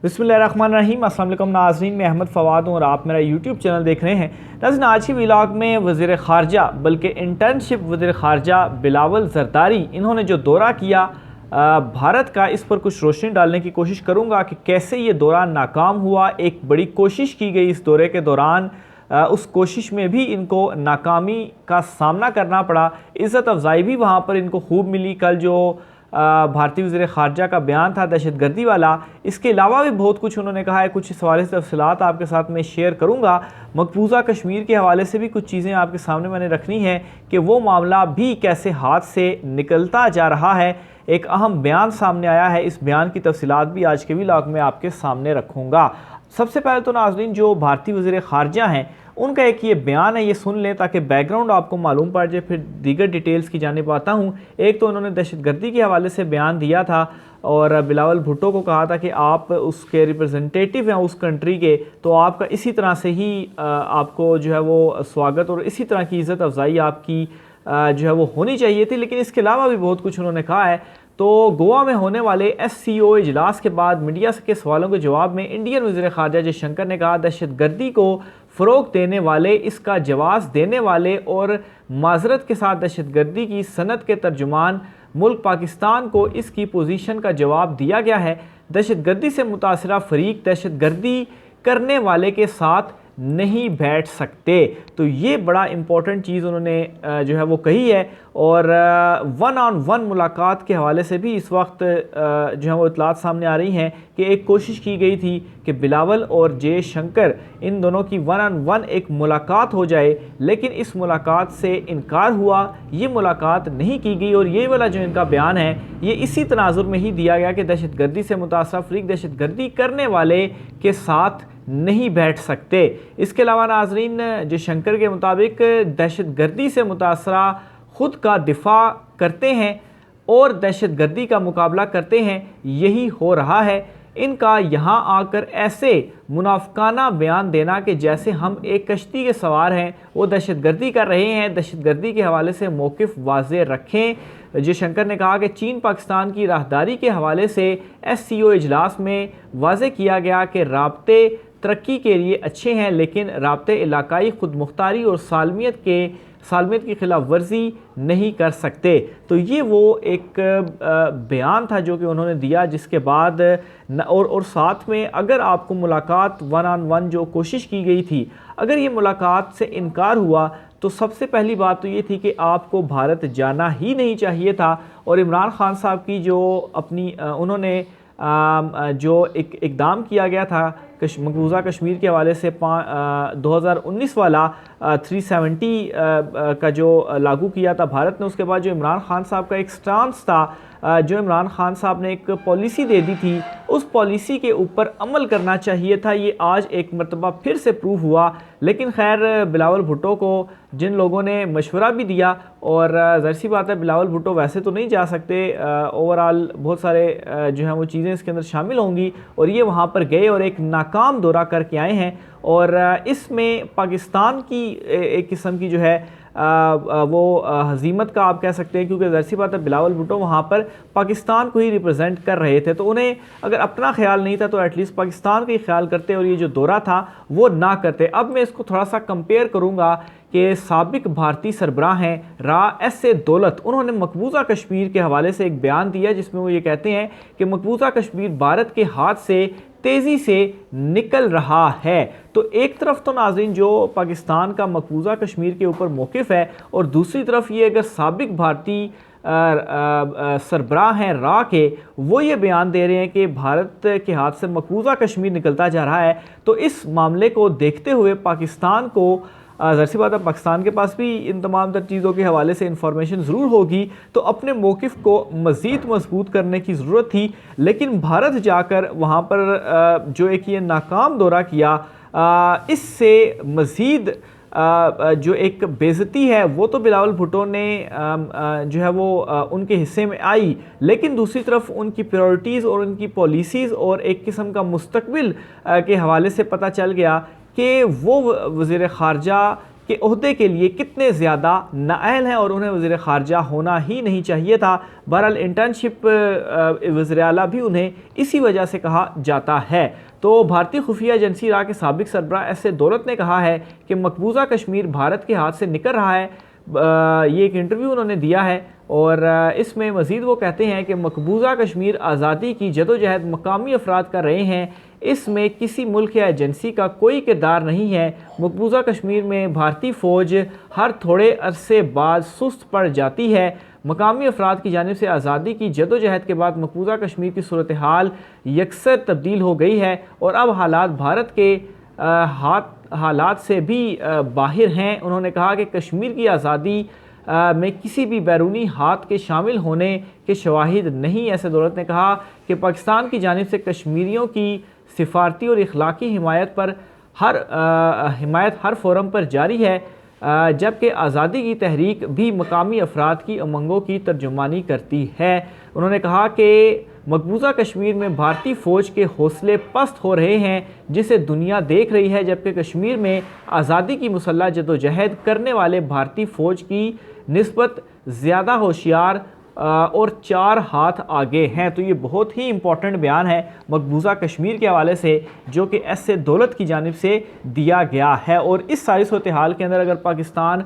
बिस्मिल्लाहिर्रहमानिर्रहीम। अस्सलाम वालेकुम नाज़रीन, मैं अहमद फ़वाद हूँ और आप मेरा यूट्यूब चैनल देख रहे हैं। नाज़रीन, आज की व्लॉग में वज़ीर ख़ारजा बल्कि इंटर्नशिप वज़ीर ख़ारजा बिलावल ज़रदारी इन्होंने जो दौरा किया भारत का, इस पर कुछ रोशनी डालने की कोशिश करूँगा कि कैसे ये दौरा नाकाम हुआ। एक बड़ी कोशिश की गई इस दौरे के दौरान, उस कोशिश में भी इनको नाकामी का सामना करना पड़ा। इज़्ज़त अफ़ज़ाई भी वहाँ पर इनको खूब मिली। कल जो भारतीय वज़ीर ख़ारजा का बयान था दहशतगर्दी वाला, इसके अलावा भी बहुत कुछ उन्होंने कहा है। कुछ सवाल से तफ़सीलात आपके साथ मैं शेयर करूँगा। मकबूजा कश्मीर के हवाले से भी कुछ चीज़ें आपके सामने मैंने रखनी है कि वो मामला भी कैसे हाथ से निकलता जा रहा है। एक अहम बयान सामने आया है, इस बयान की तफ़सीलात भी आज के व्लॉग में आपके सामने रखूँगा। सबसे पहले तो नाज़रीन, जो भारतीय वज़ीर ख़ारजा हैं उनका एक ये बयान है, ये सुन लें ताकि बैकग्राउंड आपको मालूम पड़ जाए, फिर दीगर डिटेल्स की जानिब आता हूँ। एक तो उन्होंने दहशतगर्दी के हवाले से बयान दिया था और बिलावल भुट्टो को कहा था कि आप उसके रिप्रेजेंटेटिव हैं उस कंट्री के, तो आपका इसी तरह से ही आपको जो है वो स्वागत और इसी तरह की इज़्ज़त अफ़ज़ाई आपकी जो है वो होनी चाहिए थी। लेकिन इसके अलावा भी बहुत कुछ उन्होंने कहा है। तो गोवा में होने वाले SCO इजलास के बाद मीडिया के सवालों के जवाब में इंडियन वज़ीर ख़ारजा जयशंकर ने कहा, दहशतगर्दी को फ़रोग़ देने वाले, इसका जवाब देने वाले और माज़रत के साथ दहशतगर्दी की सनत के तर्जुमान मुल्क पाकिस्तान को इसकी पोजीशन का जवाब दिया गया है। दहशतगर्दी से मुतासरा फ़रीक दहशतगर्दी करने वाले के साथ नहीं बैठ सकते। तो ये बड़ा इम्पोर्टेंट चीज़ उन्होंने जो है वो कही है। और 1-on-1 मुलाकात के हवाले से भी इस वक्त जो है वो इतलात सामने आ रही हैं कि एक कोशिश की गई थी कि बिलावल और जयशंकर इन दोनों की 1-on-1 एक मुलाकात हो जाए, लेकिन इस मुलाकात से इनकार हुआ। ये मुलाकात नहीं की गई और ये वाला जो इनका बयान है ये इसी तनाजुर में ही दिया गया कि दहशतगर्दी से मुतासरा फ़रीक दहशतगर्दी करने वाले के साथ नहीं बैठ सकते। इसके अलावा नाज़रीन, जयशंकर के मुताबिक दहशतगर्दी से मुतासरा ख़ुद का दिफा करते हैं और दहशतगर्दी का मुकाबला करते हैं, यही हो रहा है। इनका यहाँ आकर ऐसे मुनाफिकाना बयान देना कि जैसे हम एक कश्ती के सवार हैं, वो दहशतगर्दी कर रहे हैं, दहशतगर्दी के हवाले से मौक़िफ़ वाज़े रखें। जयशंकर ने कहा कि चीन पाकिस्तान की राहदारी के हवाले से SCO इजलास में वाज़े किया गया कि राब्ते तरक्की के लिए अच्छे हैं, लेकिन राब्ते इलाकाई खुद मुख्तारी और सालमियत की खिलाफ वर्जी नहीं कर सकते। तो ये वो एक बयान था जो कि उन्होंने दिया, जिसके बाद और साथ में अगर आपको मुलाकात 1-on-1 जो कोशिश की गई थी, अगर ये मुलाकात से इनकार हुआ तो सबसे पहली बात तो ये थी कि आपको भारत जाना ही नहीं चाहिए था। और इमरान खान साहब की जो अपनी उन्होंने जो एक इक़दाम किया गया था मकबूजा कश्मीर के हवाले से 2019 वाला 370 का जो लागू किया था भारत ने, उसके बाद जो इमरान खान साहब का एक स्टांस था, जो इमरान खान साहब ने एक पॉलिसी दे दी थी, उस पॉलिसी के ऊपर अमल करना चाहिए था। ये आज एक मरतबा फिर से प्रूव हुआ। लेकिन खैर, बिलावल भुट्टो को जिन लोगों ने मशवरा भी दिया, और ज़ाहिर सी बात है बिलावल भुट्टो वैसे तो नहीं जा सकते, ओवरऑल बहुत सारे जो हैं वो चीज़ें इसके अंदर शामिल होंगी, और ये वहाँ पर गए और एक नाकाम दौरा करके आए हैं। और इसमें पाकिस्तान की एक किस्म की जो है वो हज़ीमत का आप कह सकते हैं, क्योंकि ज़ाहिर सी बात है बिलावल भुट्टो वहाँ पर पाकिस्तान को ही रिप्रेजेंट कर रहे थे, तो उन्हें अगर अपना ख्याल नहीं था तो एटलीस्ट पाकिस्तान का ही ख्याल करते और ये जो दौरा था वो ना करते। अब मैं इसको थोड़ा सा कंपेयर करूँगा कि साबिक भारतीय सरबराह हैं SA दौलत, उन्होंने मकबूजा कश्मीर के हवाले से एक बयान दिया जिसमें वो ये कहते हैं कि मकबूजा कश्मीर भारत के हाथ से तेज़ी से निकल रहा है। तो एक तरफ तो नाज़रीन जो पाकिस्तान का मकबूजा कश्मीर के ऊपर मौक़िफ़ है, और दूसरी तरफ ये अगर साबिक भारतीय सरबराह हैं के, वो ये बयान दे रहे हैं कि भारत के हाथ से मकबूजा कश्मीर निकलता जा रहा है, तो इस मामले को देखते हुए पाकिस्तान को ज़ाहिर सी बात है पाकिस्तान के पास भी इन तमाम तर चीज़ों के हवाले से इंफॉर्मेशन ज़रूर होगी, तो अपने मौक़िफ़ को मज़ीद मजबूत करने की ज़रूरत थी। लेकिन भारत जाकर वहाँ पर जो एक ये नाकाम दौरा किया, इससे मज़ीद जो एक बेइज्जती है वो तो बिलावल भुट्टो ने जो है वो उनके हिस्से में आई, लेकिन दूसरी तरफ उनकी प्रायोरिटीज़ और उनकी पॉलिसीज़ और एक किस्म का मुस्तकबिल के हवाले से पता चल गया कि वो वज़ीर ख़ारजा के ओहदे के लिए कितने ज़्यादा नाअहल हैं और उन्हें वज़ीर ख़ारजा होना ही नहीं चाहिए था। बहरहाल इंटर्नशिप वज़ीर आला भी उन्हें इसी वजह से कहा जाता है। तो भारतीय खुफिया एजेंसी इराक़ के साबिक़ सरबराह एस ए दौलत ने कहा है कि मकबूजा कश्मीर भारत के हाथ से निकल रहा है। ये एक इंटरव्यू उन्होंने दिया है और इसमें मज़ीद वो कहते हैं कि मकबूजा कश्मीर आज़ादी की जदोजहद मकामी अफराद कर रहे हैं, इसमें किसी मुल्क या एजेंसी का कोई किरदार नहीं है। मकबूजा कश्मीर में भारतीय फ़ौज हर थोड़े अरसे बाद सुस्त पड़ जाती है। मकामी अफराद की जानिब से आज़ादी की जदोजहद के बाद मकबूजा कश्मीर की सूरत हाल यकसर तब्दील हो गई है और अब हालात भारत के हालात से भी बाहर हैं। उन्होंने कहा कि कश्मीर की आज़ादी में किसी भी बैरूनी हाथ के शामिल होने के शवाहिद नहीं। ऐसे दौलत ने कहा कि पाकिस्तान की जानिब से कश्मीरियों की सिफारती और इखलाकी हिमायत हर फोरम पर जारी है, जबकि आज़ादी की तहरीक भी मकामी अफराद की उमंगों की तर्जुमानी करती है। उन्होंने कहा कि मकबूजा कश्मीर में भारतीय फ़ौज के हौसले पस्त हो रहे हैं, जिसे दुनिया देख रही है, जबकि कश्मीर में आज़ादी की मुसल्लह जदोजहद करने वाले भारतीय फ़ौज की निस्बत ज़्यादा होशियार और 4 हाथ आगे हैं। तो ये बहुत ही इम्पॉर्टेंट बयान है मकबूजा कश्मीर के हवाले से जो कि एस ए दौलत की जानिब से दिया गया है। और इस सारी सूरत हाल के अंदर अगर पाकिस्तान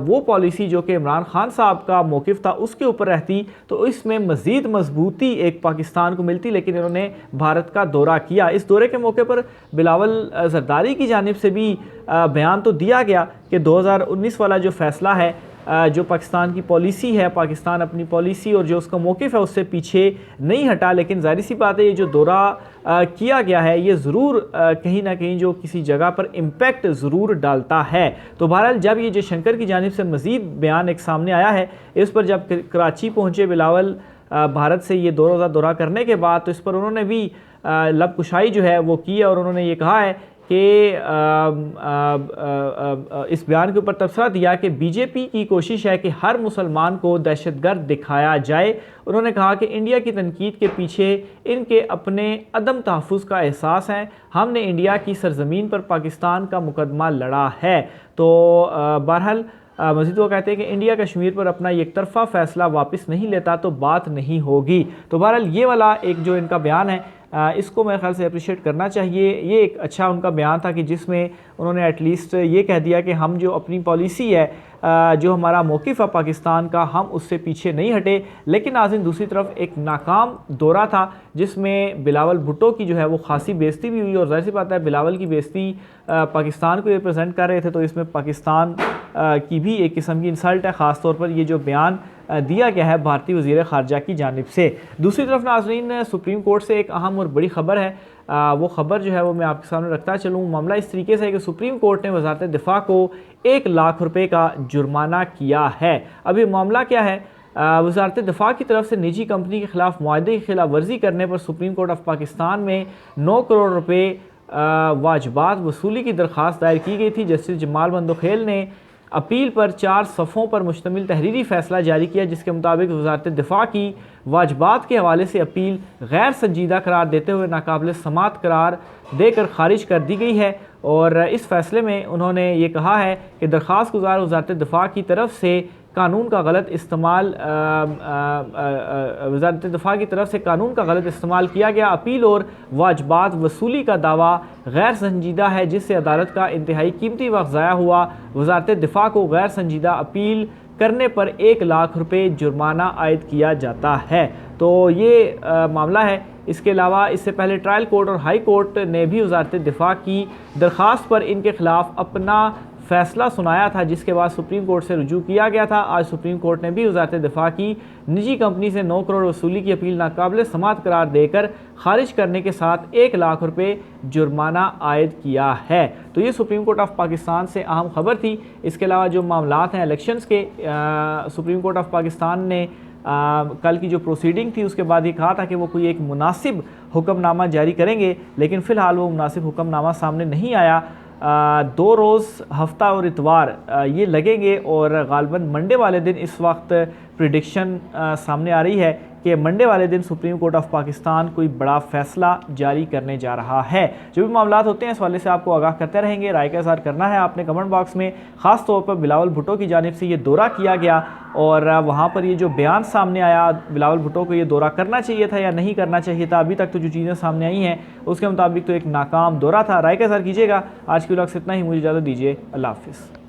वो पॉलिसी जो कि इमरान खान साहब का मौक़िफ़ था उसके ऊपर रहती तो इसमें मज़ीद मजबूती एक पाकिस्तान को मिलती, लेकिन इन्होंने भारत का दौरा किया। इस दौरे के मौके पर बिलावल ज़रदारी की जानिब से भी बयान तो दिया गया कि 2019 वाला जो फ़ैसला है, जो पाकिस्तान की पॉलिसी है, पाकिस्तान अपनी पॉलिसी और जो उसका मौक़िफ़ है उससे पीछे नहीं हटा, लेकिन ज़ाहिर सी बात है ये जो दौरा किया गया है ये ज़रूर कहीं ना कहीं जो किसी जगह पर इम्पैक्ट ज़रूर डालता है। तो बहरहाल जब ये जयशंकर की जानिब से मज़ीद बयान एक सामने आया है, इस पर जब कराची पहुँचे बिलावल भारत से ये 2 रोज़ा दौरा करने के बाद, तो इस पर उन्होंने भी लबकुशाई जो है वो की और उन्होंने ये कहा है कि इस बयान के ऊपर तबसरा दिया कि बीजेपी की कोशिश है कि हर मुसलमान को दहशतगर्द दिखाया जाए। उन्होंने कहा कि इंडिया की तनकीद के पीछे इनके अपने अदम तहफ़्फ़ुज़ का एहसास है। हमने इंडिया की सरज़मीन पर पाकिस्तान का मुकदमा लड़ा है। तो बहरहाल मज़ीद वो कहते हैं कि इंडिया कश्मीर पर अपना एक तरफ़ा फ़ैसला वापस नहीं लेता तो बात नहीं होगी। तो बहरहाल ये वाला एक जो इनका बयान है इसको मेरे ख्याल से अप्रिशिएट करना चाहिए। ये एक अच्छा उनका बयान था कि जिसमें उन्होंने एटलीस्ट ये कह दिया कि हम जो अपनी पॉलिसी है, जो हमारा मौक़िफ़ है पाकिस्तान का, हम उससे पीछे नहीं हटे। लेकिन नाज़रीन दूसरी तरफ एक नाकाम दौरा था जिसमें बिलावल भुट्टो की जो है वो खासी बेइज्जती भी हुई और ज़ाहिर सी बात है बिलावल की बेइज्जती पाकिस्तान को रिप्रेजेंट कर रहे थे, तो इसमें पाकिस्तान की भी एक किस्म की इंसल्ट है, ख़ास तौर पर ये जो बयान दिया गया है भारतीय वज़ीर ख़ारजा की जानिब से। दूसरी तरफ नाज़रीन सुप्रीम कोर्ट से एक अहम और बड़ी ख़बर है, वो ख़बर जो है वो मैं आपके सामने रखता चलूँ। मामला इस तरीके से है कि सुप्रीम कोर्ट ने वज़ारत दिफ़ा को 1 लाख रुपये का जुर्माना किया है। अभी मामला क्या है, वज़ारत दिफ़ा की तरफ से निजी कंपनी के ख़िलाफ़ मुआहदे की खिलाफ वर्जी करने पर सुप्रीम कोर्ट ऑफ पाकिस्तान में 9 करोड़ रुपये वाजबात वसूली की दरख्वास्त दायर की गई थी। जस्टिस जमाल बंदोखेल ने अपील पर 4 सफ़ों पर मुश्तमिल तहरीरी फ़ैसला जारी किया, जिसके मुताबिक वज़ारत दिफ़ा की वाजबात के हवाले से अपील गैर संजीदा करार देते हुए नाकाबिल समात करार देकर खारिज कर दी गई है। और इस फ़ैसले में उन्होंने ये कहा है कि दरख्वास्त गुज़ार वज़ारत दिफ़ा की तरफ से कानून का गलत इस्तेमाल वज़ारत दिफ़ा की तरफ से कानून का गलत इस्तेमाल किया गया। अपील और वाजबात वसूली का दावा गैर संजीदा है, जिससे अदालत का इंतहाई कीमती वक्त ज़ाया हुआ। वज़ारत दिफ़ा को गैर संजीदा अपील करने पर 1 लाख रुपये जुर्माना आयद किया जाता है। तो ये मामला है। इसके अलावा इससे पहले ट्रायल कोर्ट और हाई कोर्ट ने भी वज़ारत दिफ़ा की दरख्वास्त पर इनके ख़िलाफ़ अपना फ़ैसला सुनाया था, जिसके बाद सुप्रीम कोर्ट से रुजू किया गया था। आज सुप्रीम कोर्ट ने भी वज़ारत दिफ़ा की निजी कंपनी से 9 करोड़ वसूली की अपील नाकाबिल समात करार देकर खारिज करने के साथ 1 लाख रुपये जुर्माना आयद किया है। तो ये सुप्रीम कोर्ट ऑफ पाकिस्तान से अहम खबर थी। इसके अलावा जो मामलात हैं इलेक्शंस के, सुप्रीम कोर्ट ऑफ पाकिस्तान ने कल की जो प्रोसीडिंग थी उसके बाद ये कहा था कि वो कोई एक मुनासिब हुक्मनामा जारी करेंगे, लेकिन फ़िलहाल वो मुनासिब हुक्मनामा सामने नहीं आया। 2 रोज़ हफ्ता और इतवार ये लगेंगे और गालबन मंडे वाले दिन इस वक्त प्रिडिक्शन सामने आ रही है कि मंडे वाले दिन सुप्रीम कोर्ट ऑफ पाकिस्तान कोई बड़ा फैसला जारी करने जा रहा है। जो भी मामला होते हैं इस वाले से आपको आगाह करते रहेंगे। राय का इज़हार करना है आपने कमेंट बॉक्स में। ख़ास तौर पर बिलावल भुट्टो की जानिब से ये दौरा किया गया और वहाँ पर ये जो बयान सामने आया, बिलावल भुट्टो को ये दौरा करना चाहिए था या नहीं करना चाहिए था, अभी तक तो जो चीज़ें सामने आई हैं उसके मुताबिक तो एक नाकाम दौरा था। राय का इज़हार कीजिएगा। आज की व्लॉग से इतना ही, मुझे इजाज़त दीजिए। अल्लाह हाफ़िज़।